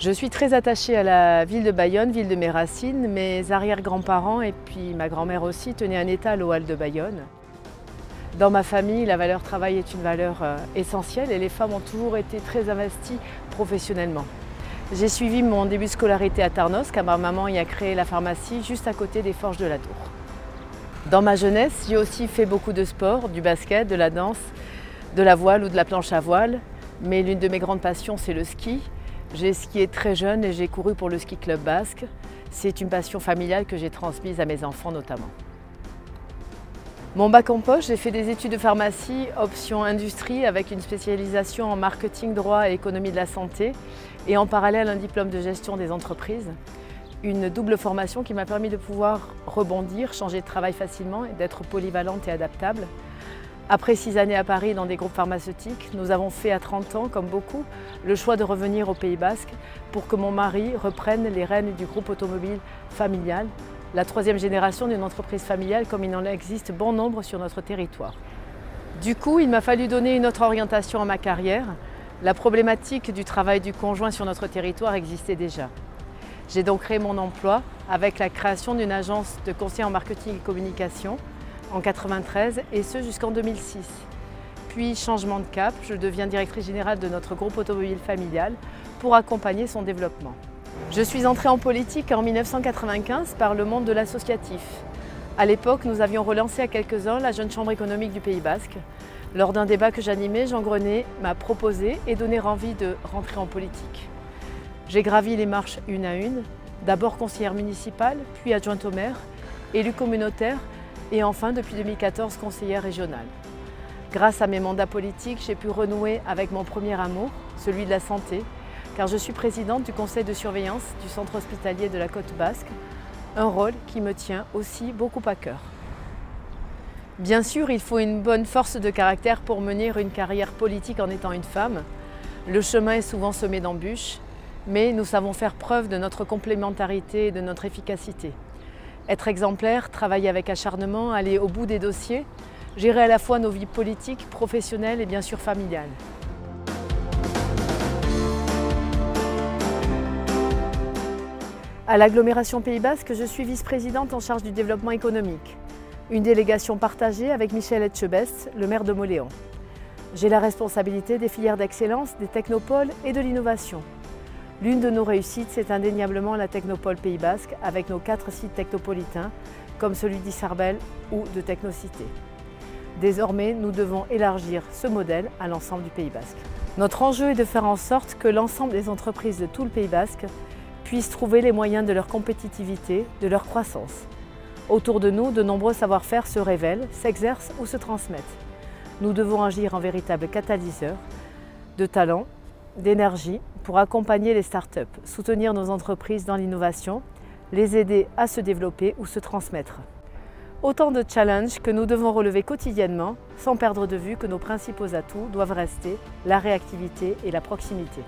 Je suis très attachée à la ville de Bayonne, ville de mes racines. Mes arrière-grands-parents et puis ma grand-mère aussi tenaient un étal aux Halles de Bayonne. Dans ma famille, la valeur travail est une valeur essentielle et les femmes ont toujours été très investies professionnellement. J'ai suivi mon début de scolarité à Tarnos, car ma maman y a créé la pharmacie juste à côté des Forges de la Tour. Dans ma jeunesse, j'ai aussi fait beaucoup de sport, du basket, de la danse, de la voile ou de la planche à voile. Mais l'une de mes grandes passions, c'est le ski. J'ai skié très jeune et j'ai couru pour le ski club basque. C'est une passion familiale que j'ai transmise à mes enfants notamment. Mon bac en poche, j'ai fait des études de pharmacie, option industrie avec une spécialisation en marketing, droit et économie de la santé et en parallèle un diplôme de gestion des entreprises. Une double formation qui m'a permis de pouvoir rebondir, changer de travail facilement et d'être polyvalente et adaptable. Après 6 années à Paris dans des groupes pharmaceutiques, nous avons fait à 30 ans, comme beaucoup, le choix de revenir au Pays Basque pour que mon mari reprenne les rênes du groupe automobile familial, la 3e génération d'une entreprise familiale comme il en existe bon nombre sur notre territoire. Du coup, il m'a fallu donner une autre orientation à ma carrière. La problématique du travail du conjoint sur notre territoire existait déjà. J'ai donc créé mon emploi avec la création d'une agence de conseil en marketing et communication en 1993 et ce jusqu'en 2006. Puis changement de cap, je deviens directrice générale de notre groupe automobile familial pour accompagner son développement. Je suis entrée en politique en 1995 par le monde de l'associatif. À l'époque, nous avions relancé à quelques-uns la Jeune Chambre économique du Pays Basque. Lors d'un débat que j'animais, Jean Grenet m'a proposé et donné envie de rentrer en politique. J'ai gravi les marches une à une, d'abord conseillère municipale, puis adjointe au maire, élue communautaire et enfin, depuis 2014, conseillère régionale. Grâce à mes mandats politiques, j'ai pu renouer avec mon premier amour, celui de la santé, car je suis présidente du conseil de surveillance du centre hospitalier de la Côte Basque, un rôle qui me tient aussi beaucoup à cœur. Bien sûr, il faut une bonne force de caractère pour mener une carrière politique en étant une femme. Le chemin est souvent semé d'embûches, mais nous savons faire preuve de notre complémentarité et de notre efficacité. Être exemplaire, travailler avec acharnement, aller au bout des dossiers, gérer à la fois nos vies politiques, professionnelles et bien sûr familiales. À l'agglomération Pays Basque, je suis vice-présidente en charge du développement économique. Une délégation partagée avec Michel Etchebest, le maire de Mauléon. J'ai la responsabilité des filières d'excellence, des technopoles et de l'innovation. L'une de nos réussites, c'est indéniablement la Technopole Pays Basque avec nos 4 sites technopolitains, comme celui d'Issarbel ou de Technocité. Désormais, nous devons élargir ce modèle à l'ensemble du Pays Basque. Notre enjeu est de faire en sorte que l'ensemble des entreprises de tout le Pays Basque puissent trouver les moyens de leur compétitivité, de leur croissance. Autour de nous, de nombreux savoir-faire se révèlent, s'exercent ou se transmettent. Nous devons agir en véritable catalyseur de talents, d'énergie pour accompagner les startups, soutenir nos entreprises dans l'innovation, les aider à se développer ou se transmettre. Autant de challenges que nous devons relever quotidiennement sans perdre de vue que nos principaux atouts doivent rester la réactivité et la proximité.